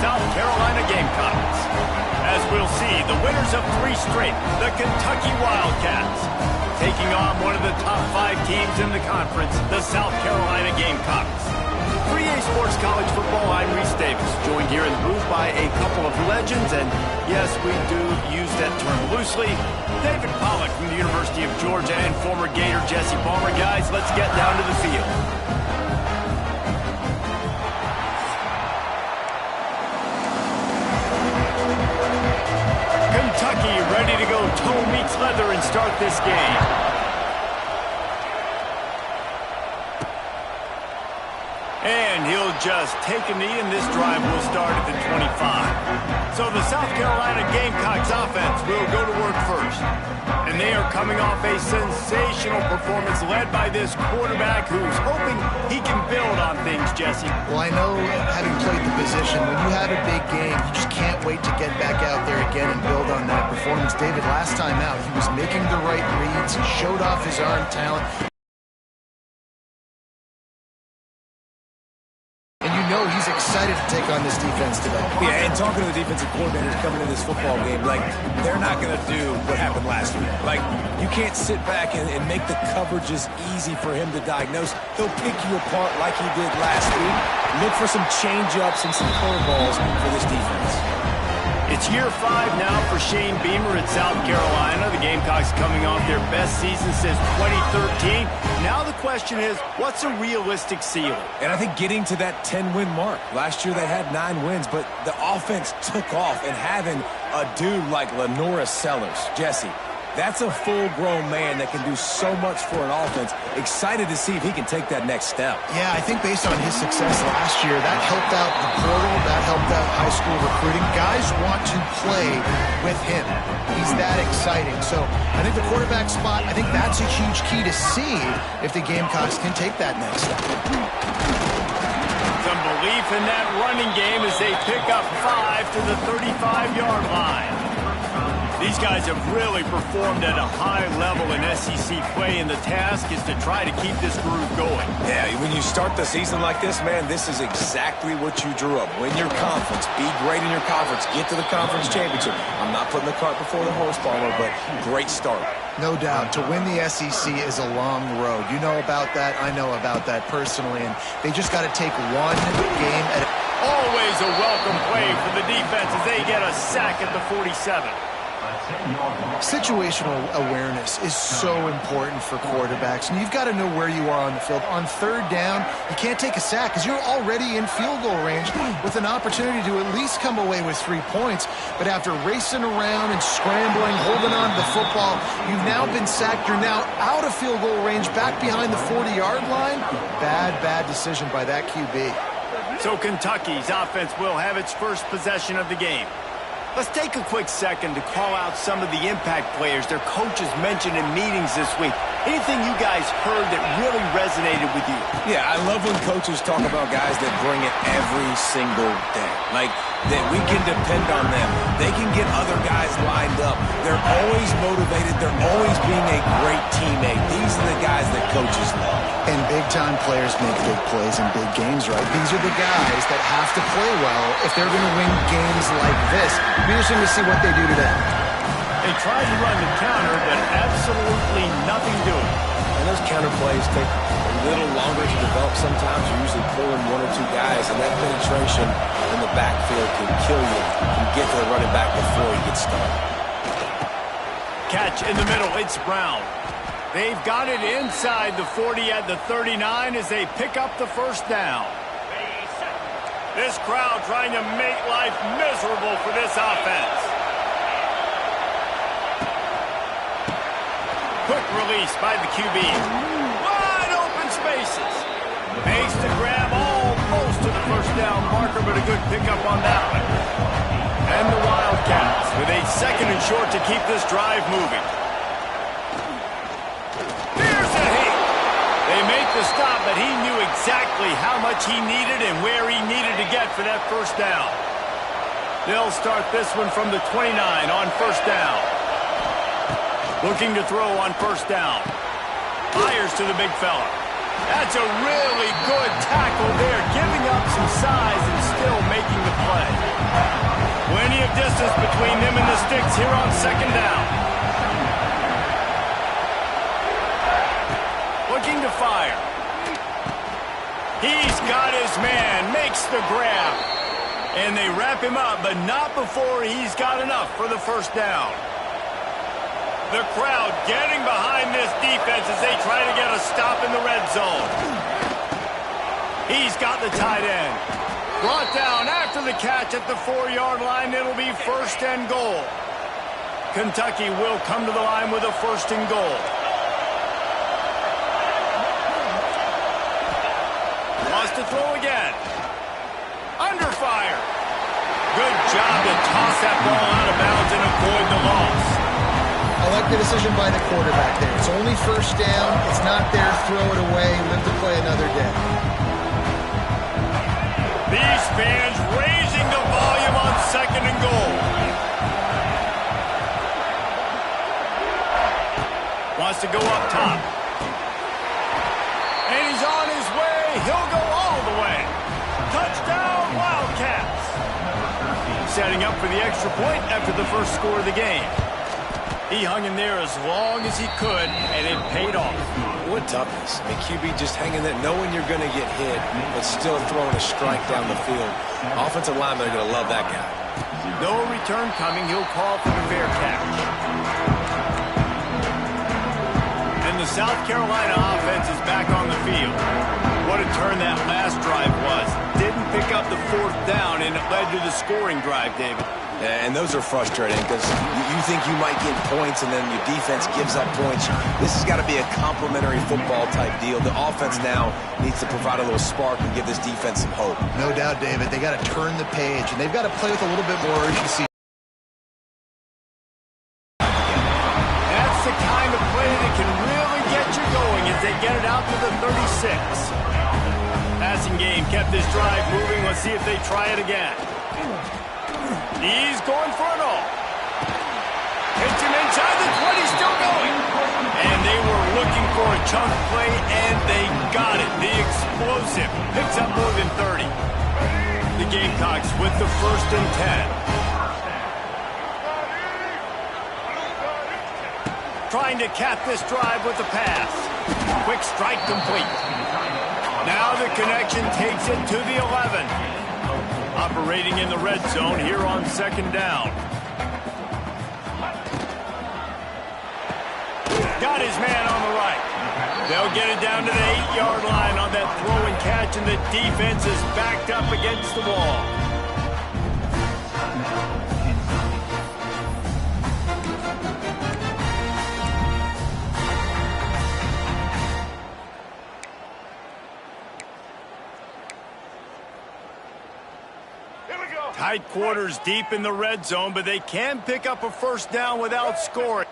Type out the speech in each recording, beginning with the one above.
South Carolina Gamecocks. As we'll see, the winners of 3 straight, the Kentucky Wildcats, taking on one of the top 5 teams in the conference, the South Carolina Gamecocks. For EA Sports College Football, I'm Reese Davis, joined here in the booth by a couple of legends, and yes, we do use that term loosely. David Pollack from the University of Georgia and former Gator Jesse Palmer. Guys, let's get down to the field. Kentucky ready to go toe meets leather and start this game. And he'll just take a knee, and this drive will start at the 25. So the South Carolina Gamecocks offense will go to work first. And they are coming off a sensational performance led by this quarterback who's hoping he can build on things, Jesse. Well, I know, having played the position, when you have a big game, you just can't wait to get back out there again and build on that performance. David, last time out, he was making the right reads. He showed off his arm talent. He's excited to take on this defense today. Yeah, and talking to the defensive coordinators coming into this football game, like, they're not going to do what happened last week. Like, you can't sit back and make the coverages easy for him to diagnose. He'll pick you apart like he did last week. Look for some change-ups and some curveballs for this defense. It's year 5 now for Shane Beamer at South Carolina. The Gamecocks coming off their best season since 2013. Now the question is, what's a realistic ceiling? And I think getting to that 10-win mark. Last year they had 9 wins, but the offense took off, and having a dude like Lenora Sellers, Jesse, that's a full-grown man that can do so much for an offense. Excited to see if he can take that next step. Yeah, I think based on his success last year, that helped out the portal, that helped out high school recruiting. Guys want to play with him. He's that exciting. So I think the quarterback spot, I think that's a huge key to see if the Gamecocks can take that next step. Some belief in that running game as they pick up 5 to the 35-yard line. These guys have really performed at a high level in SEC play, and the task is to try to keep this groove going. Yeah, when you start the season like this, man, this is exactly what you drew up. Win your conference, be great in your conference, get to the conference championship. I'm not putting the cart before the horse, Palmer, but great start. No doubt. To win the SEC is a long road. You know about that. I know about that personally, and they just got to take one game at a... Always a welcome play for the defense as they get a sack at the 47. Situational awareness is so important for quarterbacks, and you've got to know where you are on the field. On 3rd down, you can't take a sack because you're already in field goal range with an opportunity to at least come away with 3 points. But after racing around and scrambling, holding on to the football, you've now been sacked. You're now out of field goal range, back behind the 40-yard line. Bad decision by that QB. So Kentucky's offense will have its first possession of the game. Let's take a quick second to call out some of the impact players their coaches mentioned in meetings this week. Anything you guys heard that really resonated with you? Yeah, I love when coaches talk about guys that bring it every single day. Like, that we can depend on them. They can get other guys lined up. They're always motivated. They're always being a great teammate. These are the guys that coaches love. And big-time players make big plays in big games, right? These are the guys that have to play well if they're going to win games like this. Be interesting to see what they do today. They tried to run the counter, but absolutely nothing doing. And those counter plays take a little longer to develop sometimes. You're usually pulling 1 or 2 guys, and that penetration in the backfield can kill you. You can get to the running back before he gets started. Catch in the middle. It's Brown. They've got it inside the 40 at the 39 as they pick up the 1st down. This crowd trying to make life miserable for this offense. Quick release by the QB. Wide open spaces. Makes the grab almost to the 1st down marker, but a good pickup on that one. And the Wildcats with a 2nd and short to keep this drive moving. Here's a hit. They make the stop, but he knew exactly how much he needed and where he needed to get for that 1st down. They'll start this one from the 29 on 1st down. Looking to throw on 1st down. Fires to the big fella. That's a really good tackle there, giving up some size and still making the play. Plenty of distance between them and the sticks here on second down. Looking to fire. He's got his man, makes the grab. And they wrap him up, but not before he's got enough for the first down. The crowd getting behind this defense as they try to get a stop in the red zone. He's got the tight end. Brought down after the catch at the 4-yard line. It'll be first and goal. Kentucky will come to the line with a first and goal. Wants to throw again. Under fire. Good job to toss that ball out of bounds and avoid the loss. I like the decision by the quarterback there. It's only first down. It's not there. Throw it away. Live to play another day. These fans raising the volume on second and goal. Wants to go up top. And he's on his way. He'll go all the way. Touchdown, Wildcats. Setting up for the extra point after the first score of the game. He hung in there as long as he could, and it paid off. What toughness. I mean, QB just hanging there, knowing you're going to get hit, but still throwing a strike down the field. Offensive linemen are going to love that guy. No return coming. He'll call for the fair catch. And the South Carolina offense is back on the field. What a turn that last drive was. Didn't pick up the fourth down, and it led to the scoring drive, David. Yeah, and those are frustrating because you think you might get points and then your defense gives up points. This has got to be a complementary football type deal. The offense now needs to provide a little spark and give this defense some hope. No doubt, David. They got to turn the page, and they've got to play with a little bit more urgency. That's the kind of play that can really get you going as they get it out to the 36. Passing game kept this drive moving. Let's see if they try it again. He's going for it all. Hits him inside the 20, still going. And they were looking for a chunk play, and they got it. The explosive picks up more than 30. The Gamecocks with the first and 10. Trying to cap this drive with a pass. Quick strike complete. Now the connection takes it to the 11. Operating in the red zone here on second down. Got his man on the right. They'll get it down to the 8-yard line on that throw and catch, and the defense is backed up against the wall. Tight quarters deep in the red zone, but they can pick up a first down without scoring.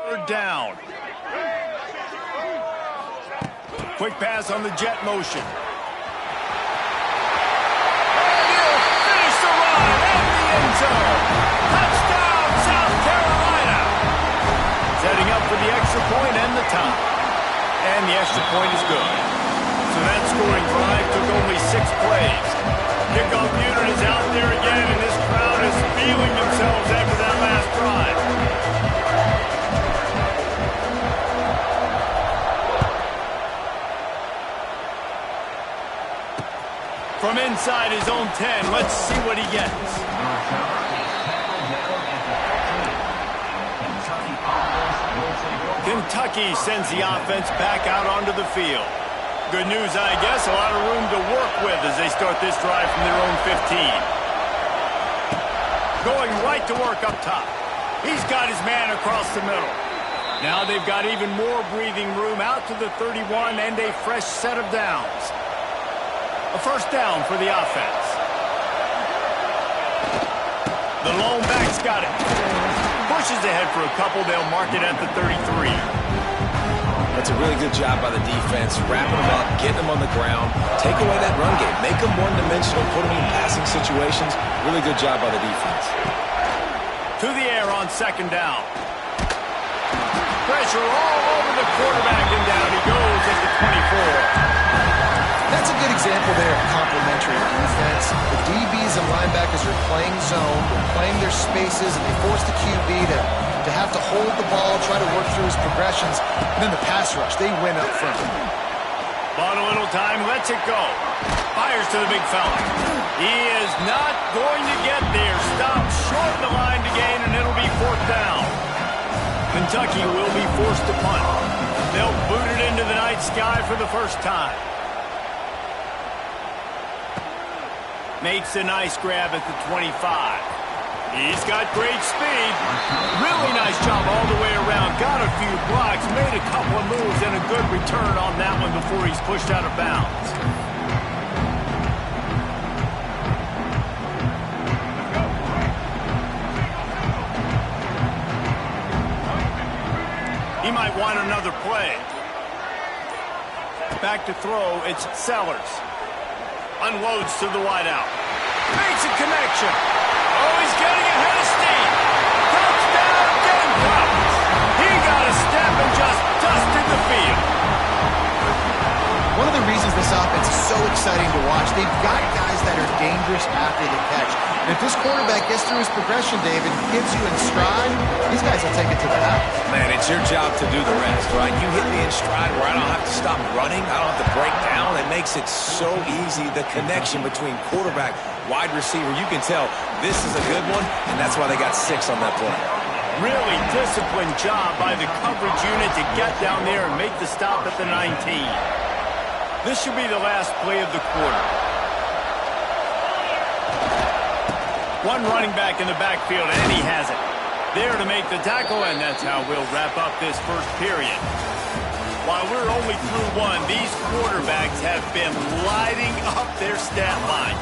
Third down. Quick pass on the jet motion. And he'll finish the run at the end zone. Touchdown, South Carolina. Setting up for the extra point and the top. And the extra point is good. So that scoring drive took only 6 plays. Kickoff unit is out there again, and this crowd is feeling themselves after that last drive. From inside his own 10, let's see what he gets. Kentucky sends the offense back out onto the field. Good news, I guess, a lot of room to work with as they start this drive from their own 15. Going right to work up top. He's got his man across the middle. Now they've got even more breathing room out to the 31 and a fresh set of downs. A first down for the offense. The lone back's got it. Pushes ahead for a couple. They'll mark it at the 33. That's a really good job by the defense, wrapping them up, getting them on the ground, take away that run game, make them one-dimensional, put them in passing situations. Really good job by the defense. To the air on second down. Pressure all over the quarterback, and down he goes at the 24. That's a good example there of complementary defense. The DBs and linebackers are playing zone, they're playing their spaces, and they force the QB to have to hold the ball, try to work through his progressions, and then the pass rush, they win up front. Bought a little time, lets it go. Fires to the big fella. He is not going to get there. Stopped short of the line to gain, and it'll be fourth down. Kentucky will be forced to punt. They'll boot it into the night sky for the first time. Makes a nice grab at the 25. He's got great speed. Really nice job all the way around. Got a few blocks, made a couple of moves, and a good return on that one before he's pushed out of bounds. He might want another play. Back to throw, it's Sellers. Unloads to the wideout. Makes a connection. Oh, he's getting ahead of steam. Touchdown, Gamecocks. He got a step and just dusted the field. One of the reasons this offense is so exciting to watch, they've got guys that are dangerous after the catch. And if this quarterback gets through his progression, David, gets you in stride, these guys will take it to the house. Man, it's your job to do the rest, right? You hit me in stride where I don't have to stop running. I don't have to break down. It makes it so easy. The connection between quarterback, wide receiver, you can tell this is a good one, and that's why they got 6 on that play. Really disciplined job by the coverage unit to get down there and make the stop at the 19. This should be the last play of the quarter. One running back in the backfield, and he has it. There to make the tackle, and that's how we'll wrap up this first period. While we're only through one, these quarterbacks have been lighting up their stat line.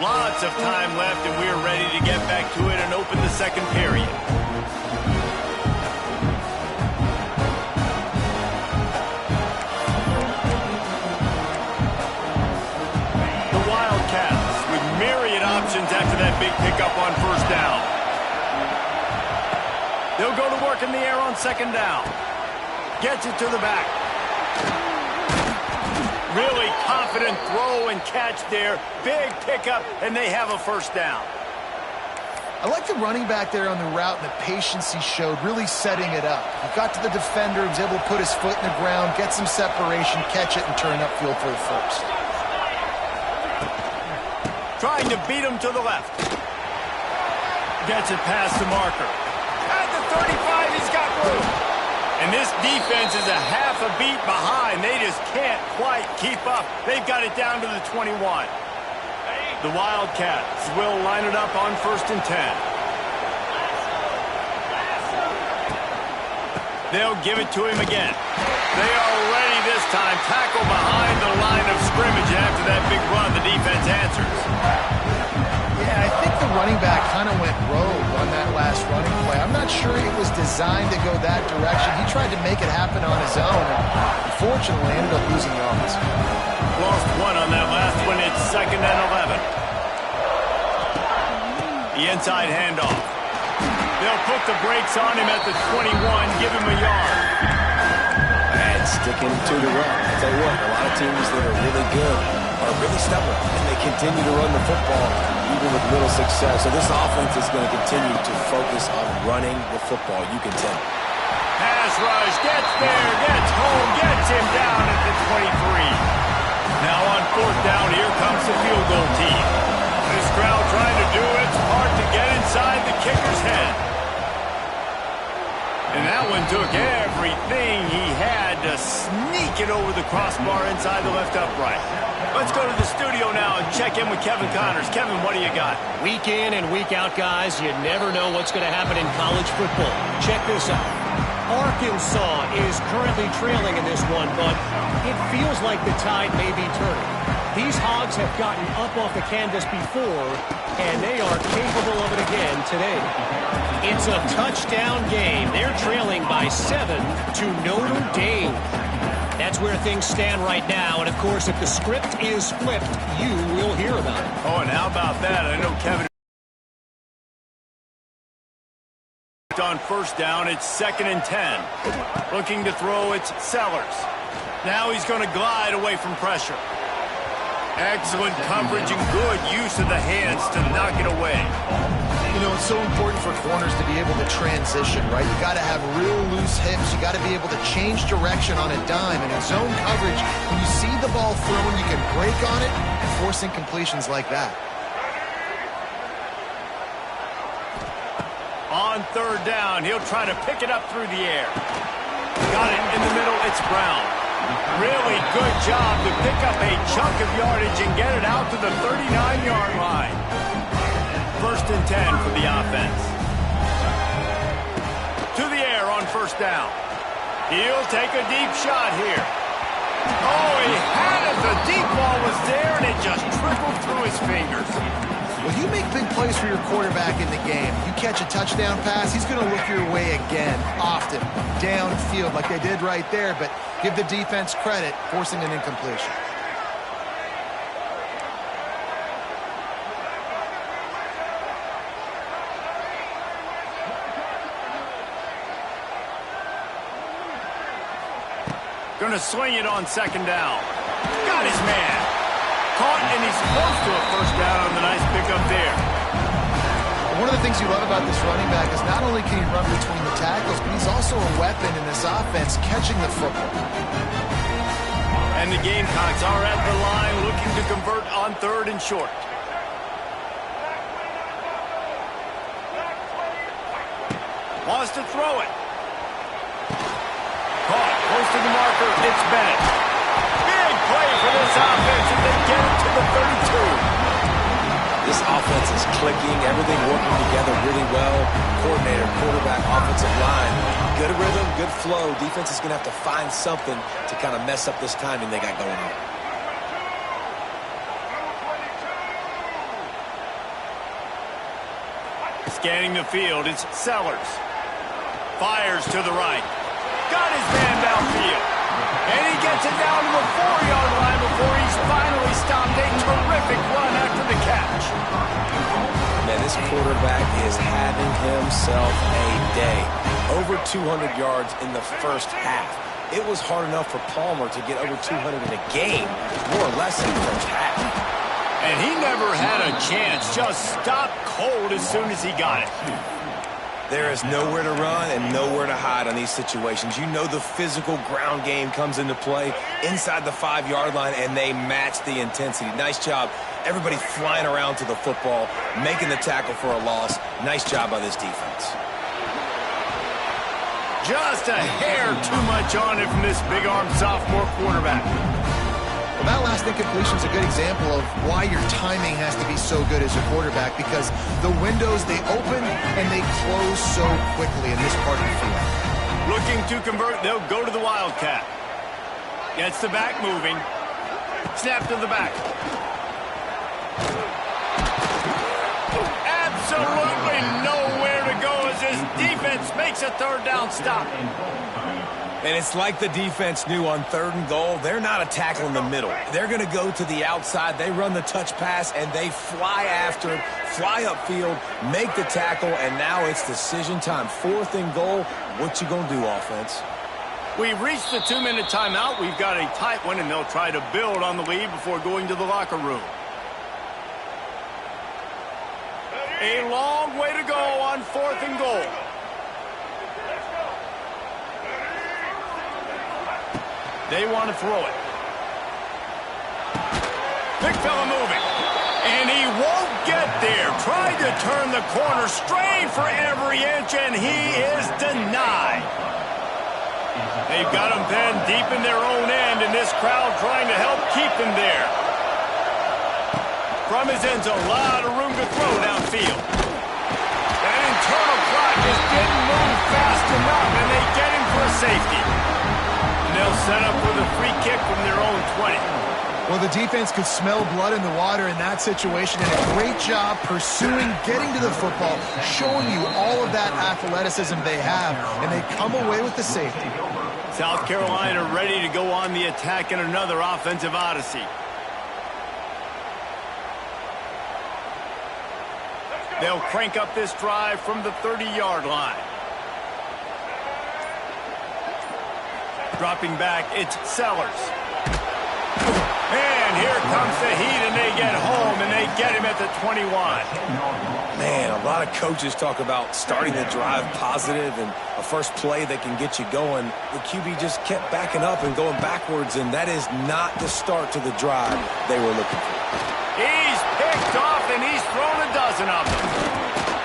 Lots of time left, and we're ready to get back to it and open the second period. The Wildcats with myriad options after that big pickup on first down. They'll go to work in the air on second down. Gets it to the back. Really confident throw and catch there. Big pickup, and they have a first down. I like the running back there on the route and the patience he showed, really setting it up. He got to the defender, was able to put his foot in the ground, get some separation, catch it, and turn upfield for the first. Trying to beat him to the left. Gets it past the marker. At the 35, he's got room. And this defense is a half a beat behind. They just can't quite keep up. They've got it down to the 21. The Wildcats will line it up on 1st and 10. They'll give it to him again. They are ready this time. Tackle behind the line of scrimmage. After that big run, the defense answers. Yeah, I think the running back kind of went rogue on that last running play. I'm not sure it was designed to go that direction. He tried to make it happen on his own, and unfortunately ended up losing yards. Lost one on that last one. It's 2nd and 11. The inside handoff. They'll put the brakes on him at the 21, give him a yard. And sticking to the run. I'll tell you what, a lot of teams that are really good are really stubborn, and they continue to run the football even with little success. So this offense is going to continue to focus on running the football, you can tell. Pass rush, gets there, gets home, gets him down at the 23. Now on 4th down, here comes the field goal team. This crowd trying to do its part to get inside the kicker's head. And now That one took everything he had to sneak it over the crossbar inside the left upright. Let's go to the studio now and check in with Kevin Connors. Kevin, what do you got? Week in and week out, guys, you never know what's going to happen in college football. Check this out. Arkansas is currently trailing in this one, but it feels like the tide may be turning. These Hogs have gotten up off the canvas before, and they are capable of it again today. It's a touchdown game. They're trailing by 7 to Notre Dame. That's where things stand right now, and of course, if the script is flipped, you will hear about it. Oh, and how about that? I know Kevin on first down. It's 2nd and 10. Looking to throw, it's Sellers. Now he's going to glide away from pressure. Excellent coverage and good use of the hands to knock it away. You know, it's so important for corners to be able to transition, right? You got to have real loose hips. You got to be able to change direction on a dime. And in zone coverage, when you see the ball thrown, you can break on it and force incompletions like that. On third down, he'll try to pick it up through the air. Got it in the middle. It's Brown. Really good job to pick up a chunk of yardage and get it out to the 39-yard line. 1st and 10 for the offense. To the air on first down. He'll take a deep shot here. Oh, he had it. The deep ball was there, and it just trickled through his fingers. Well, you make big plays for your quarterback in the game. You catch a touchdown pass, he's going to look your way again, often, downfield like they did right there, but give the defense credit, forcing an incompletion. Going to swing it on 2nd down. Got his man. Caught, and he's close to a first down on the nice pickup there. One of the things you love about this running back is not only can he run between the tackles, but he's also a weapon in this offense catching the football. And the Gamecocks are at the line looking to convert on 3rd and short. Wants to throw it. Caught, close to the marker, it's Bennett. Big play for this offense, and they get it to the 32. This offense is clicking, everything working together really well. Coordinator, quarterback, offensive line. Good rhythm, good flow. Defense is going to have to find something to kind of mess up this timing they got going on. Scanning the field, it's Sellers. Fires to the right. Got his man downfield. And he gets it down to the 4-yard line before he's finally stopped. A terrific run after the catch. Man, this quarterback is having himself a day. Over 200 yards in the first half. It was hard enough for Palmer to get over 200 in a game, more or less in the first half. And he never had a chance. Just stopped cold as soon as he got it. There is nowhere to run and nowhere to hide on these situations. You know the physical ground game comes into play inside the 5-yard line, and they match the intensity. Nice job. Everybody flying around to the football, making the tackle for a loss. Nice job by this defense. Just a hair too much on it from this big-armed sophomore quarterback. Well, that last incompletion is a good example of why your timing has to be so good as a quarterback, because the windows, they open and they close so quickly in this part of the field. Looking to convert, they'll go to the Wildcat. Gets the back moving. Snap to the back. Absolutely nowhere to go as this defense makes a 3rd down stop. And it's like the defense knew on 3rd and goal, they're not a tackle in the middle. They're going to go to the outside. They run the touch pass, and they fly after it, fly upfield, make the tackle, and now it's decision time. 4th and goal. What you going to do, offense? We've reached the 2-minute timeout. We've got a tight one, and they'll try to build on the lead before going to the locker room. A long way to go on 4th and goal. They want to throw it. Big fella moving. And he won't get there. Tried to turn the corner, strained for every inch, and he is denied. They've got him then deep in their own end, and this crowd trying to help keep him there. From his end zone, a lot of room to throw downfield. That internal clock just didn't move fast enough, and they get him for a safety. And they'll set up with a free kick from their own 20. Well, the defense could smell blood in the water in that situation, and a great job pursuing, getting to the football, showing you all of that athleticism they have, and they come away with the safety. South Carolina ready to go on the attack in another offensive odyssey. They'll crank up this drive from the 30-yard line. Dropping back, it's Sellers. And here comes the heat, and they get home, and they get him at the 21. Man, a lot of coaches talk about starting the drive positive and a first play that can get you going. The QB just kept backing up and going backwards, and that is not the start to the drive they were looking for. He's picked off, and he's thrown a dozen of them.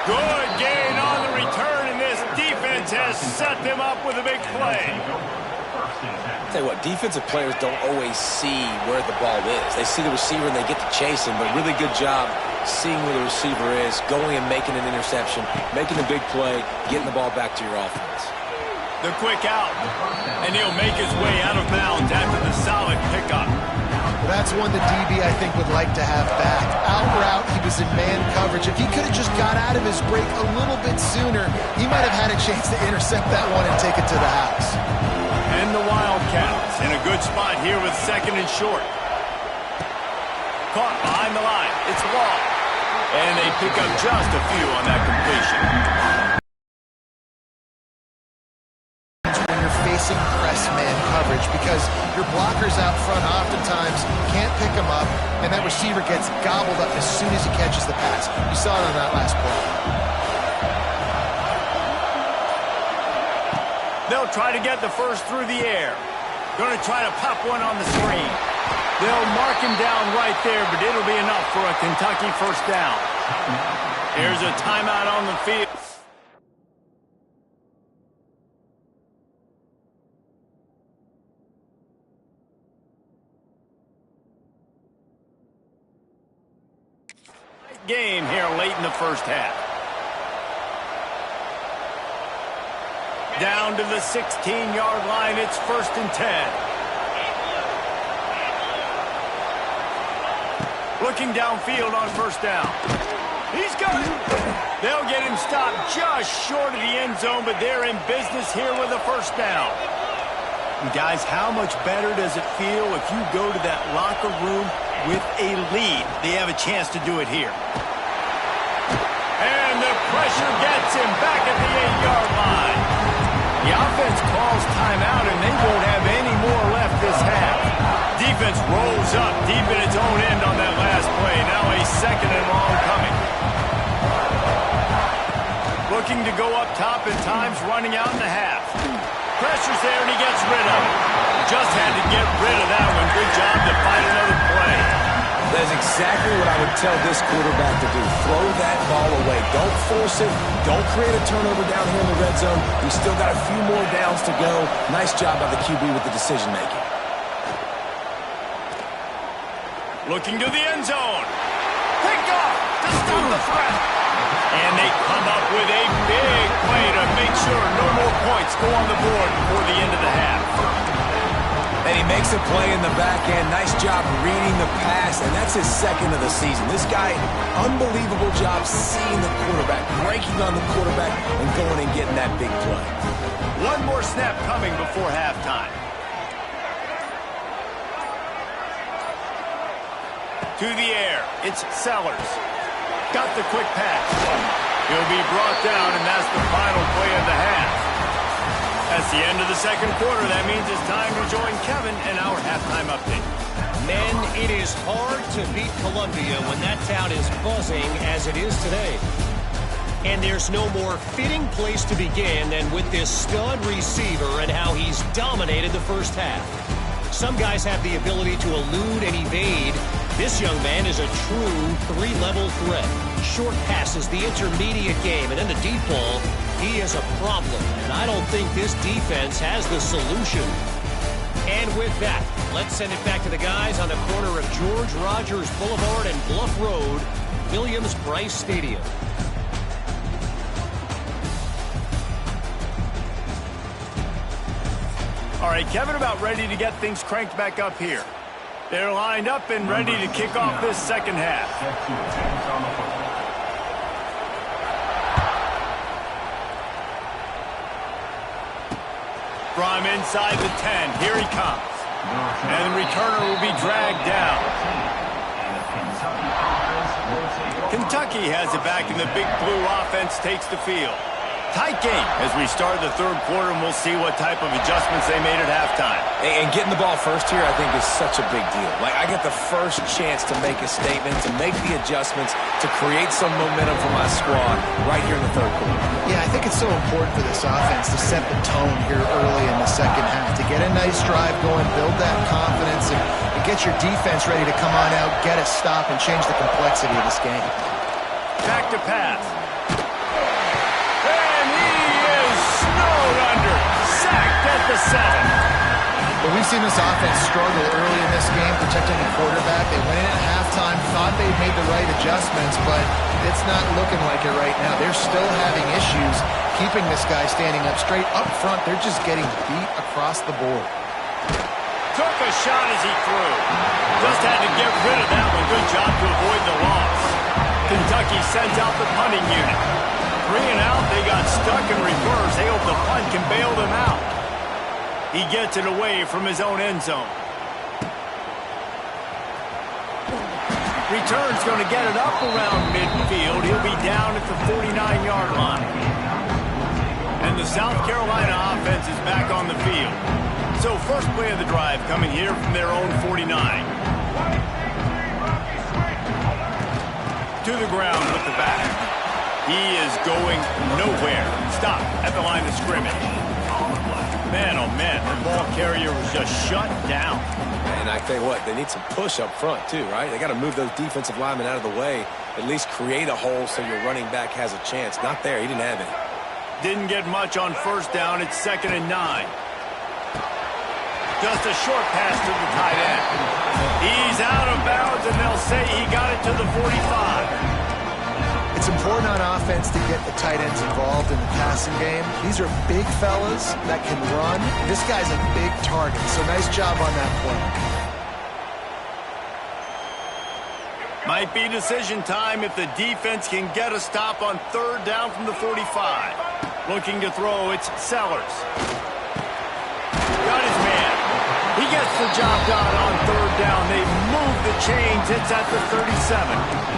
Good gain on the return, and this defense has set them up with a big play. Tell you what, defensive players don't always see where the ball is. They see the receiver and they get to chase him, but really good job seeing where the receiver is, going and making an interception, making a big play, getting the ball back to your offense. The quick out, and he'll make his way out of bounds after the solid pickup. That's one the DB, I think, would like to have back. Out route, he was in man coverage. If he could have just got out of his break a little bit sooner, he might have had a chance to intercept that one and take it to the house. And the Wildcats in a good spot here with 2nd and short. Caught behind the line. It's long. And they pick up just a few on that completion. When you're facing press man coverage, because your blockers out front oftentimes can't pick him up, and that receiver gets gobbled up as soon as he catches the pass. You saw it on that last play. They'll try to get the first through the air. Going to try to pop one on the screen. They'll mark him down right there, but it'll be enough for a Kentucky first down. Here's a timeout on the field. Game here late in the first half. Down to the 16-yard line, it's 1st and 10. Looking downfield on first down. He's got it. They'll get him stopped just short of the end zone, but they're in business here with a first down. And guys, how much better does it feel if you go to that locker room with a lead? They have a chance to do it here. And the pressure gets him back at the 8-yard line. The offense calls timeout, and they won't have any more left this half. Defense rolls up deep in its own end on that last play. Now a 2nd and long coming. Looking to go up top at times, running out in the half. Pressure's there, and he gets rid of it. Just had to get rid of that one. Good job to find another play. That is exactly what I would tell this quarterback to do. Throw that ball away. Don't force it. Don't create a turnover down here in the red zone. We still got a few more downs to go. Nice job by the QB with the decision-making. Looking to the end zone. Picked off to stop the threat. And they come up with a big play to make sure no more points go on the board before the end of the half. And he makes a play in the back end. Nice job reading the pass, and that's his 2nd of the season. This guy, unbelievable job seeing the quarterback, breaking on the quarterback, and going and getting that big play. One more snap coming before halftime. To the air, it's Sellers. Got the quick pass. He'll be brought down, and that's the final play of the half. That's the end of the second quarter. That means it's time to join Kevin in our halftime update. Men, it is hard to beat Columbia when that town is buzzing as it is today. And there's no more fitting place to begin than with this stud receiver and how he's dominated the first half. Some guys have the ability to elude and evade. This young man is a true three-level threat. Short passes, the intermediate game, and then the deep ball. He is a problem, and I don't think this defense has the solution. And with that, let's send it back to the guys on the corner of George Rogers Boulevard and Bluff Road, Williams-Brice Stadium. All right, Kevin, about ready to get things cranked back up here. They're lined up and ready to kick off this second half. From inside the 10, here he comes. And the returner will be dragged down. Kentucky has it back, and the Big Blue offense takes the field. Tight game as we start the third quarter, and we'll see what type of adjustments they made at halftime. And getting the ball first here, I think, is such a big deal. Like, I get the first chance to make a statement, to make the adjustments, to create some momentum for my squad right here in the third quarter. Yeah, I think it's so important for this offense to set the tone here early in the second half, to get a nice drive going, build that confidence, and get your defense ready to come on out, get a stop, and change the complexity of this game. Back to pass. At the 7. But we've seen this offense struggle early in this game protecting the quarterback. They went in at halftime, thought they'd made the right adjustments, but it's not looking like it right now. They're still having issues keeping this guy standing up straight. Up front, they're just getting beat across the board. Took a shot as he threw. Just had to get rid of that one. Good job to avoid the loss. Kentucky sends out the punting unit. 3 and out, they got stuck in reverse. They hope the punt can bail them out. He gets it away from his own end zone. Return's going to get it up around midfield. He'll be down at the 49-yard line. And the South Carolina offense is back on the field. So first play of the drive coming here from their own 49. To the ground with the back. He is going nowhere. Stop at the line of scrimmage. Man, oh man, the ball carrier was just shut down. And I tell you what, they need some push up front too, right? They got to move those defensive linemen out of the way, at least create a hole so your running back has a chance. Not there. He didn't have any. Didn't get much on first down. It's 2nd and 9. Just a short pass to the tight end. He's out of bounds, and they'll say he got it to the 45. It's important on offense to get the tight ends involved in the passing game. These are big fellas that can run. This guy's a big target, so nice job on that play. Might be decision time if the defense can get a stop on 3rd down from the 45. Looking to throw, it's Sellers. Got his man. He gets the job done on 3rd down. They move the chains. It's at the 37.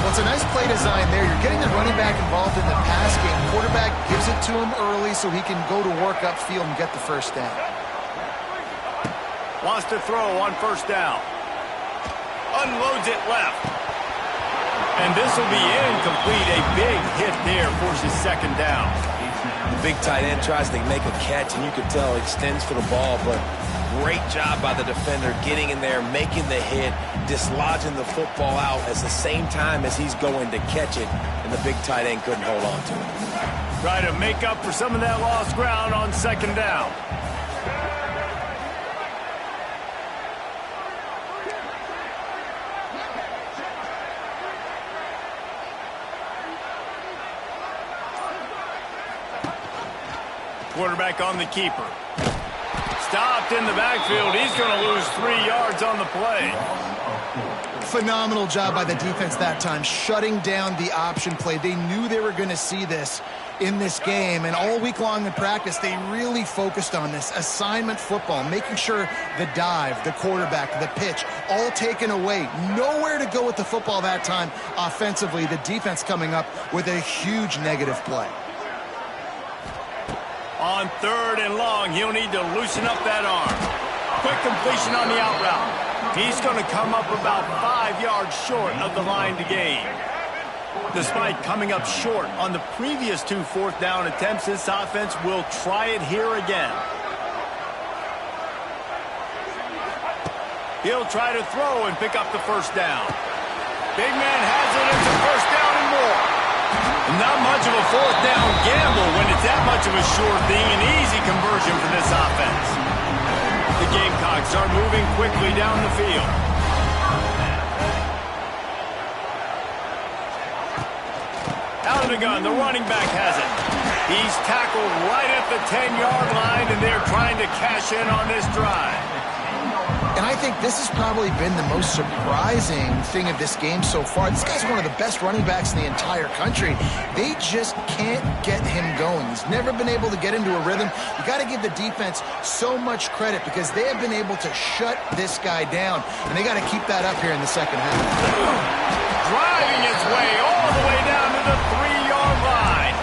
Well, it's a nice play design there. You're getting the running back involved in the pass game. Quarterback gives it to him early so he can go to work upfield and get the first down. Wants to throw on 1st down. Unloads it left. And this will be incomplete. A big hit there forces 2nd down. The big tight end tries to make a catch, and you can tell extends for the ball, but great job by the defender getting in there, making the hit, dislodging the football out at the same time as he's going to catch it, and the big tight end couldn't hold on to it. Try to make up for some of that lost ground on 2nd down. Quarterback on the keeper. Stopped in the backfield. He's going to lose 3 yards on the play. Phenomenal job by the defense that time, shutting down the option play. They knew they were going to see this in this game, and all week long in practice, they really focused on this assignment football, making sure the dive, the quarterback, the pitch, all taken away. Nowhere to go with the football that time offensively. The defense coming up with a huge negative play. On 3rd and long, he'll need to loosen up that arm. Quick completion on the out route. He's going to come up about 5 yards short of the line to gain. Despite coming up short on the previous 2 4th down attempts, this offense will try it here again. He'll try to throw and pick up the first down. Big man has it. It's a first down and more. Not much of a fourth down gamble when it's that much of a sure thing. An easy conversion for this offense. The Gamecocks are moving quickly down the field. Out of the gun, the running back has it. He's tackled right at the 10-yard line, and they're trying to cash in on this drive. And I think this has probably been the most surprising thing of this game so far. This guy's one of the best running backs in the entire country. They just can't get him going. He's never been able to get into a rhythm. You got to give the defense so much credit because they have been able to shut this guy down, and they got to keep that up here in the second half. Driving its way all the way down to the 3-yard line.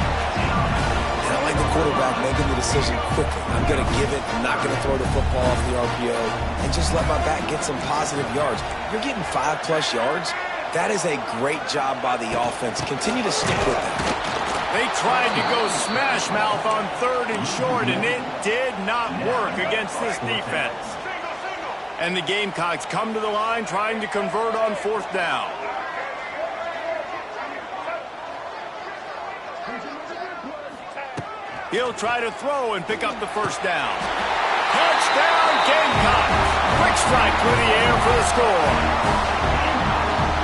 And I like the quarterback making the decision quickly. I'm going to give it. I'm not going to throw the football off the RPO and just let my back get some positive yards. You're getting 5+ yards. That is a great job by the offense. Continue to stick with it. They tried to go smash mouth on 3rd and short, and it did not work against this defense. And the Gamecocks come to the line trying to convert on 4th down. He'll try to throw and pick up the first down. Touchdown, Gamecocks! Quick strike through the air for the score.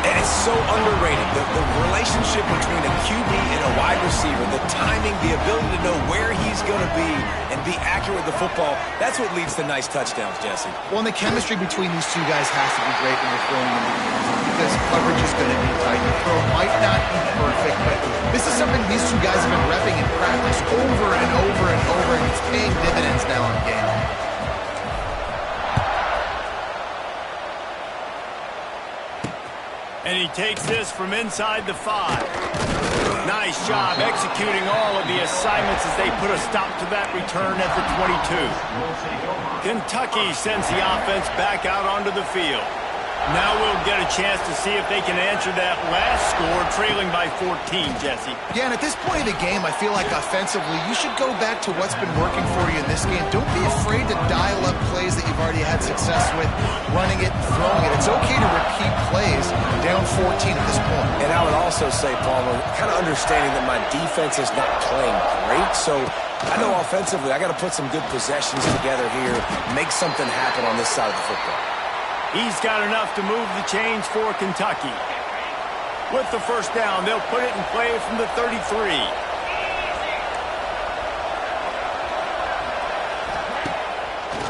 And it's so underrated. The relationship between a QB and a wide receiver, the timing, the ability to know where he's going to be and be accurate with the football, that's what leads to nice touchdowns, Jesse. Well, and the chemistry between these two guys has to be great when you're throwing them because coverage is going to be tight. The throw might not be perfect, but this is something these two guys have been repping in practice over and over and over, and it's paying dividends now in game. And he takes this from inside the 5. Nice job executing all of the assignments as they put a stop to that return at the 22. Kentucky sends the offense back out onto the field. Now we'll get a chance to see if they can answer that last score, trailing by 14, Jesse. Yeah, and at this point of the game, I feel like offensively, you should go back to what's been working for you in this game. Don't be afraid to dial up plays that you've already had success with, running it, throwing it. It's okay to repeat plays down 14 at this point. And I would also say, Palmer, kind of understanding that my defense is not playing great, so I know offensively I got to put some good possessions together here, make something happen on this side of the football. He's got enough to move the chains for Kentucky. With the first down, they'll put it in play from the 33.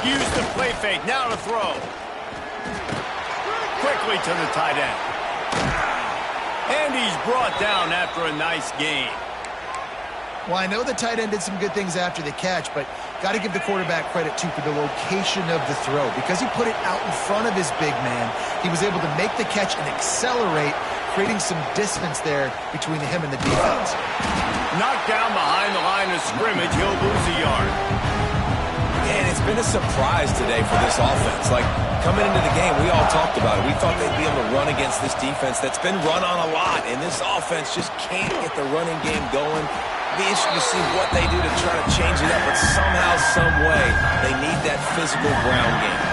Use the play fake, now to throw. Quickly to the tight end. And he's brought down after a nice gain. Well, I know the tight end did some good things after the catch, but got to give the quarterback credit, too, for the location of the throw. Because he put it out in front of his big man, he was able to make the catch and accelerate, creating some distance there between him and the defense. Knocked down behind the line of scrimmage, he'll lose a yard. And it's been a surprise today for this offense. Like, coming into the game, we all talked about it. We thought they'd be able to run against this defense that's been run on a lot, and this offense just can't get the running game going. Be interesting to see what they do to try to change it up, but somehow, some way, they need that physical ground game.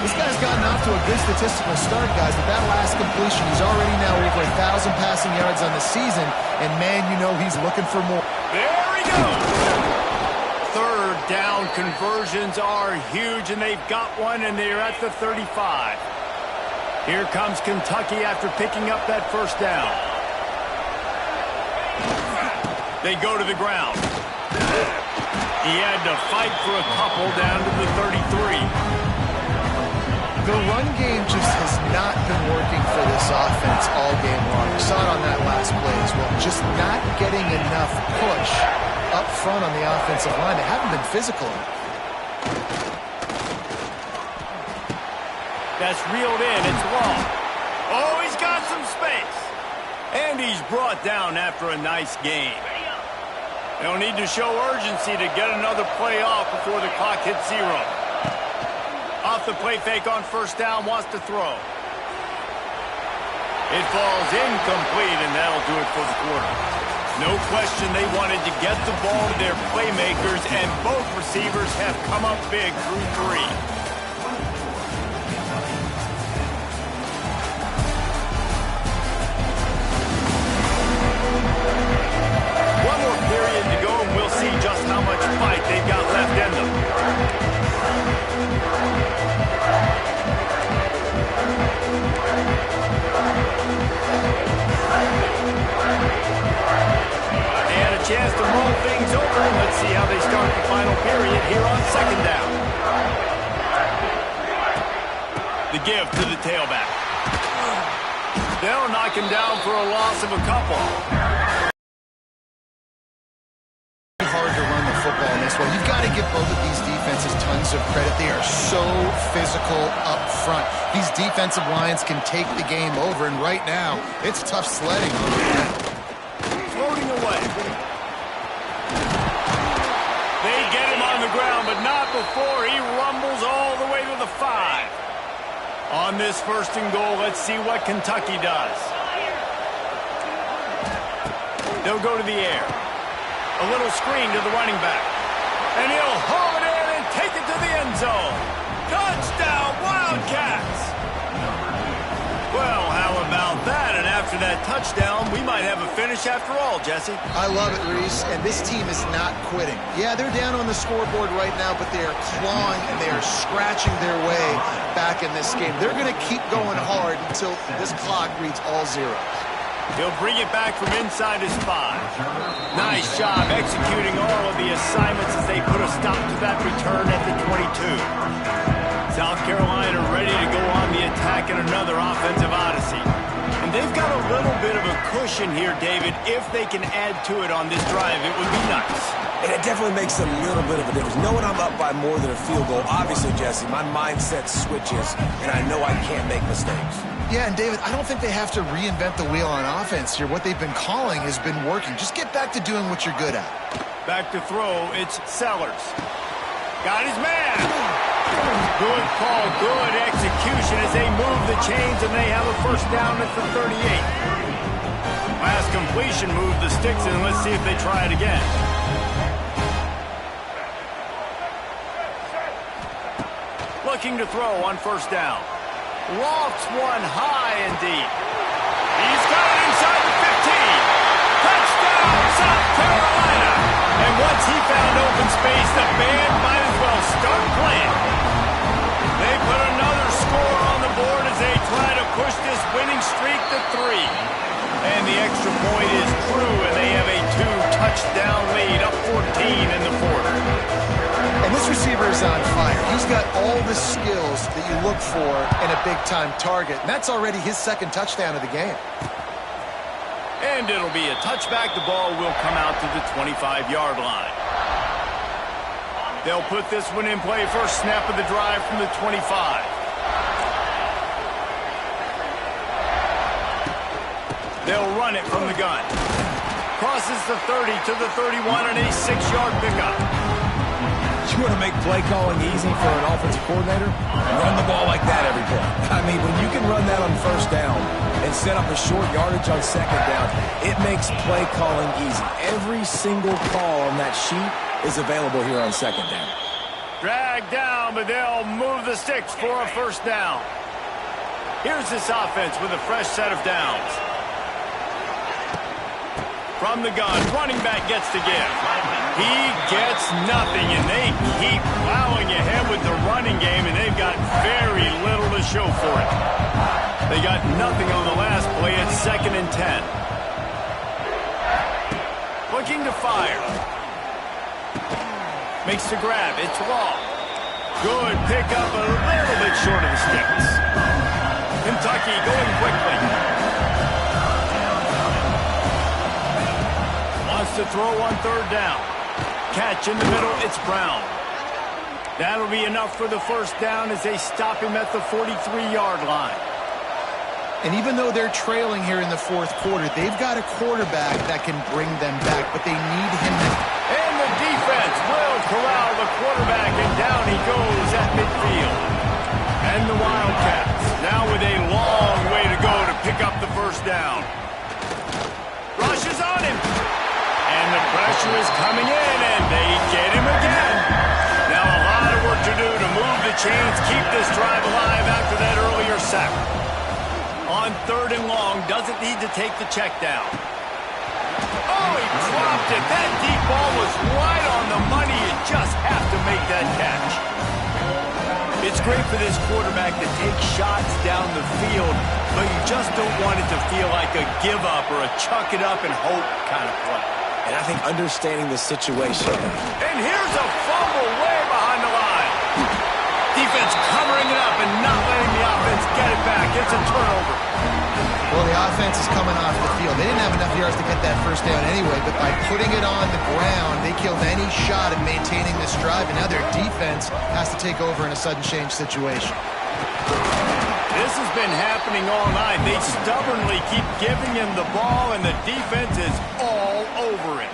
This guy's gotten off to a good statistical start, guys. With that last completion, he's already now over 1,000 passing yards on the season, and man, you know he's looking for more. There he goes. 3rd down conversions are huge, and they've got one, and they're at the 35. Here comes Kentucky after picking up that first down. They go to the ground. He had to fight for a couple down to the 33. The run game just has not been working for this offense all game long. We saw it on that last play as well. Just not getting enough push up front on the offensive line. They haven't been physical. That's reeled in. It's long. Oh, he's got some space. And he's brought down after a nice gain. They'll need to show urgency to get another play off before the clock hits 0. Off the play fake on first down, wants to throw. It falls incomplete, and that'll do it for the quarter. No question they wanted to get the ball to their playmakers, and both receivers have come up big through 3. chance to roll things over. Let's see how they start the final period here on second down. The give to the tailback. They'll knock him down for a loss of a couple. Hard to run the football in this one. You've got to give both of these defenses tons of credit. They are so physical up front. These defensive lines can take the game over, and right now, it's tough sledding on the end. Floating away. They get him on the ground, but not before he rumbles all the way to the 5. On this first and goal, let's see what Kentucky does. They'll go to the air. A little screen to the running back. And he'll haul it in and take it to the end zone. Touchdown, Wildcats! Well, how about that? And after that touchdown, we might have a finish after all, Jesse. I love it, Reese, and this team is not quitting. Yeah, they're down on the scoreboard right now, but they are clawing and they are scratching their way back in this game. They're going to keep going hard until this clock reads all zeros. He'll bring it back from inside his 5. Nice job executing all of the assignments as they put a stop to that return at the 22. South Carolina ready to go on the attack in another offensive odyssey. And they've got a little bit of a cushion here, David. If they can add to it on this drive, it would be nice. And it definitely makes a little bit of a difference. Knowing I'm up by more than a field goal, obviously, Jesse, my mindset switches, and I know I can't make mistakes. Yeah, and David, I don't think they have to reinvent the wheel on offense here. What they've been calling has been working. Just get back to doing what you're good at. Back to throw, it's Sellers. Got his man. Good call, good execution as they move the chains, and they have a first down at the 38. Last completion moved the sticks, and let's see if they try it again. Looking to throw on first down. Lofts one high and deep. He's got it inside the 15. Touchdown, South Carolina. And once he found open space, the band might as well start playing. They put another score on the board as they try to push this winning streak to 3. And the extra point is true, and they have a 2-touchdown lead, up 14 in the 4th. And this receiver is on fire. He's got all the skills that you look for in a big-time target. And that's already his second touchdown of the game. And it'll be a touchback. The ball will come out to the 25-yard line. They'll put this one in play. First snap of the drive from the 25. They'll run it from the gun. Crosses the 30 to the 31 and a 6-yard pickup. You want to make play calling easy for an offensive coordinator? Run the ball like that every play. I mean, when you can run that on first down and set up a short yardage on second down, it makes play calling easy. Every single call on that sheet is available here on second down. Drag down, but they'll move the sticks for a first down. Here's this offense with a fresh set of downs. From the gun, running back gets to give. He gets nothing, and they keep plowing ahead with the running game, and they've got very little to show for it. They got nothing on the last play. It's 2nd and 10. Looking to fire. Makes the grab. It's long. Good pickup, a little bit short of the sticks. Kentucky going quickly. Wants to throw on third down. Catch in the middle, it's Brown. That'll be enough for the first down as they stop him at the 43-yard line. And even though they're trailing here in the 4th quarter, they've got a quarterback that can bring them back, but they need him now. And the defense will corral the quarterback, and down he goes at midfield. And the Wildcats, now with a long way to go to pick up the first down. Rushes on him. And the pressure is coming in, and they get him again. Now a lot of work to do to move the chains, keep this drive alive after that earlier sack. On 3rd and long, doesn't need to take the check down. Oh, he dropped it. That deep ball was right on the money. You just have to make that catch. It's great for this quarterback to take shots down the field, but you just don't want it to feel like a give up or a chuck it up and hope kind of play. And I think understanding the situation. And here's a fumble way behind the line. Defense covering it up and not letting the offense get it back. It's a turnover. Well, the offense is coming off the field. They didn't have enough yards to get that first down anyway, but by putting it on the ground, they killed any shot at maintaining this drive, and now their defense has to take over in a sudden change situation. This has been happening all night. They stubbornly keep giving him the ball, and the defense is all over it.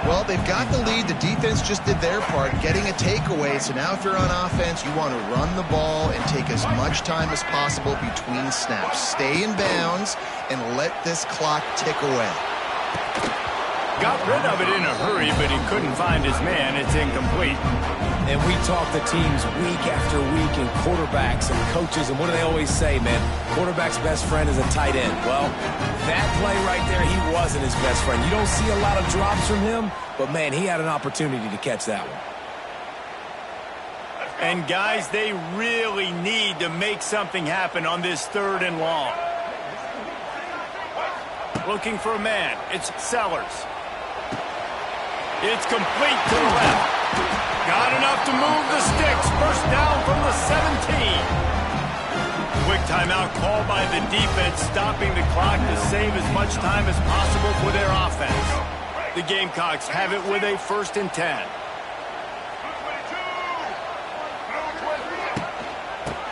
Well, they've got the lead. The defense just did their part, getting a takeaway. So now if you're on offense, you want to run the ball and take as much time as possible between snaps. Stay in bounds and let this clock tick away. Got rid of it in a hurry, but he couldn't find his man. It's incomplete. And we talk to teams week after week and quarterbacks and coaches, and what do they always say, man? Quarterback's best friend is a tight end. Well, that play right there, he wasn't his best friend. You don't see a lot of drops from him, but, man, he had an opportunity to catch that one. And, guys, they really need to make something happen on this 3rd and long. Looking for a man. It's Sellers. It's complete to the left. Got enough to move the sticks. First down from the 17. Quick timeout called by the defense, stopping the clock to save as much time as possible for their offense. The Gamecocks have it with a 1st and 10.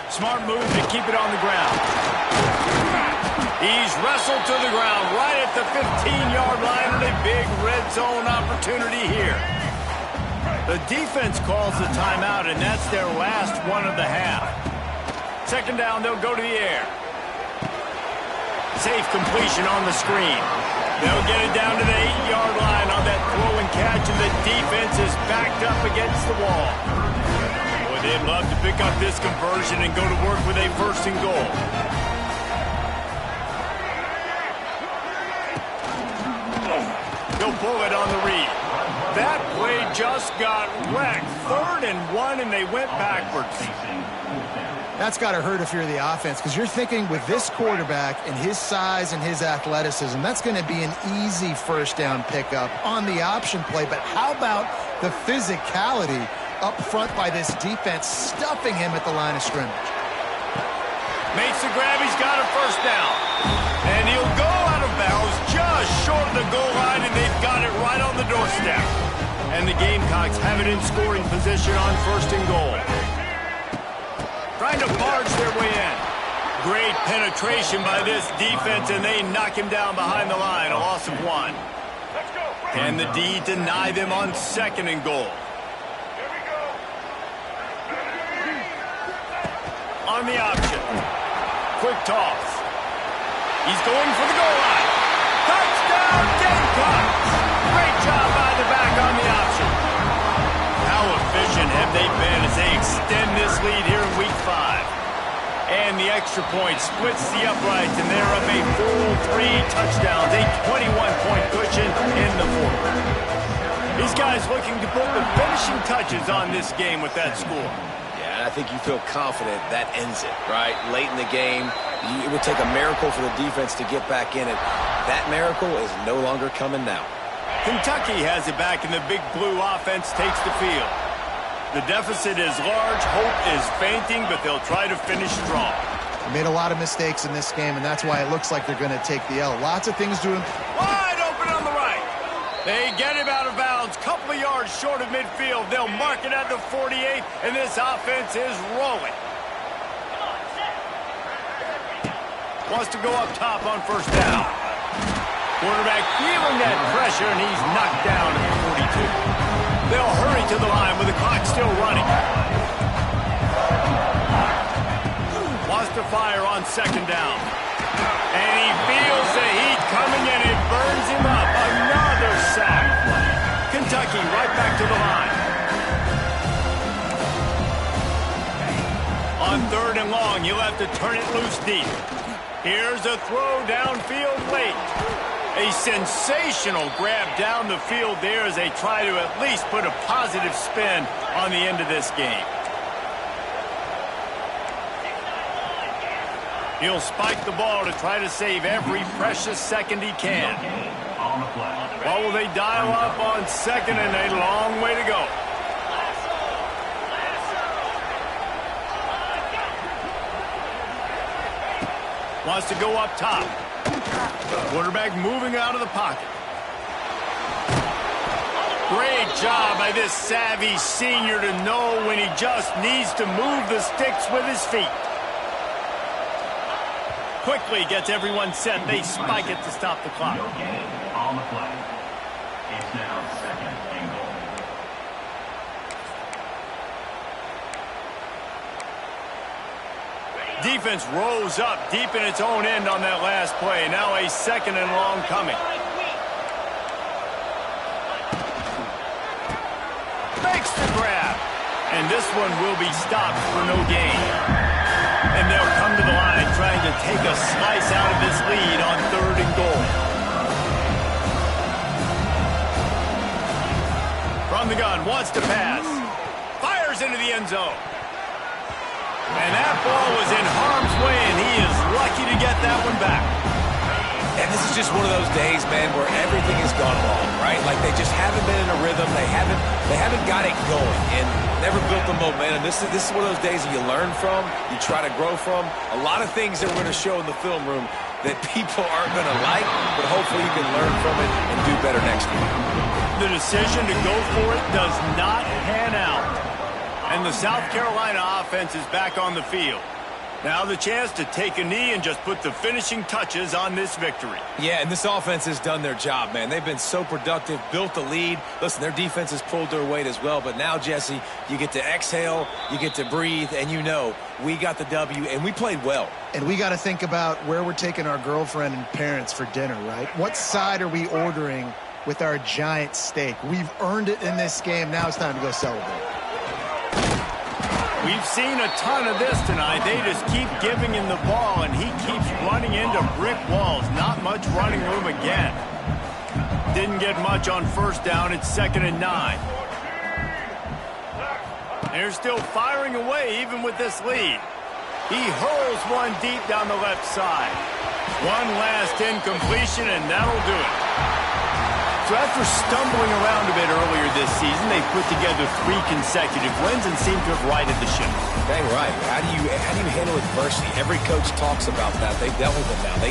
Smart move to keep it on the ground. He's wrestled to the ground right at the 15-yard line, and a big red zone opportunity here. The defense calls the timeout, and that's their last one of the half. 2nd down, they'll go to the air. Safe completion on the screen. They'll get it down to the 8-yard line on that throw and catch, and the defense is backed up against the wall. Boy, they'd love to pick up this conversion and go to work with a 1st and goal. He'll pull it on the read. That play just got wrecked. 3rd and 1, and they went backwards. That's got to hurt if you're the offense, because you're thinking with this quarterback and his size and his athleticism, that's going to be an easy 1st down pickup on the option play. But how about the physicality up front by this defense, stuffing him at the line of scrimmage? Makes the grab. He's got a 1st down. And he'll go out of bounds just short of the goal line, and they've got it right on the doorstep. And the Gamecocks have it in scoring position on 1st and goal. Trying to barge their way in. Great penetration by this defense, and they knock him down behind the line. A loss of 1. And the D deny them on 2nd and goal. On the option. Quick toss. He's going for the goal line. Touchdown, Gamecocks! Great job by the back on the option. How efficient have they been as they extend this lead here in Week 5? And the extra point splits the uprights, and they're up a full 3 touchdowns, a 21-point cushion in the 4th. These guys looking to put the finishing touches on this game with that score. I think you feel confident that ends it, right? Late in the game, it would take a miracle for the defense to get back in it. That miracle is no longer coming now. Kentucky has it back, and the big blue offense takes the field. The deficit is large, hope is fainting, but they'll try to finish strong. They made a lot of mistakes in this game, and that's why it looks like they're going to take the L. Lots of things doing. Wide open on the right. They get him out of bounds, couple of yards short of midfield. They'll mark it at the 48, and this offense is rolling. Wants to go up top on 1st down. Quarterback feeling that pressure, and he's knocked down at the 42. They'll hurry to the line with the clock still running. Wants to fire on 2nd down. And he feels the heat coming, and it burns him up. Another sack. Kentucky right back to the line. On 3rd and long, he'll have to turn it loose deep. Here's a throw downfield late. A sensational grab down the field there as they try to at least put a positive spin on the end of this game. He'll spike the ball to try to save every precious second he can. What will they dial up on second and a long way to go? Wants to go up top. Quarterback moving out of the pocket. Great job by this savvy senior to know when he just needs to move the sticks with his feet. Quickly gets everyone set. They spike it to stop the clock. On the play. It's now second and goal. Defense rose up deep in its own end on that last play. Now a second and long coming. Makes the grab. And this one will be stopped for no gain. And they'll come to the line trying to take a slice out of this lead on third and goal. From the gun, wants to pass. Fires into the end zone. And that ball was in harm's way, and he is lucky to get that one back. And this is just one of those days, man, where everything has gone wrong, right? Like they just haven't been in a rhythm. They haven't got it going and never built the momentum. This is one of those days that you learn from, you try to grow from. A lot of things that we're going to show in the film room that people aren't going to like, but hopefully you can learn from it and do better next week. The decision to go for it does not pan out. And the South Carolina offense is back on the field. Now the chance to take a knee and just put the finishing touches on this victory. Yeah, and this offense has done their job, man. They've been so productive, built the lead. Listen, their defense has pulled their weight as well. But now, Jesse, you get to exhale, you get to breathe, and you know we got the W, and we played well. And we got to think about where we're taking our girlfriend and parents for dinner, right? What side are we ordering with our giant steak? We've earned it in this game. Now it's time to go celebrate. We've seen a ton of this tonight. They just keep giving him the ball, and he keeps running into brick walls. Not much running room again. Didn't get much on first down. It's 2nd and 9. They're still firing away even with this lead. He hurls one deep down the left side. One last incompletion, and that'll do it. So after stumbling around a bit earlier this season, they put together 3 consecutive wins and seem to have righted the ship. Dang right. How do you handle adversity? Every coach talks about that. They've dealt with it now. They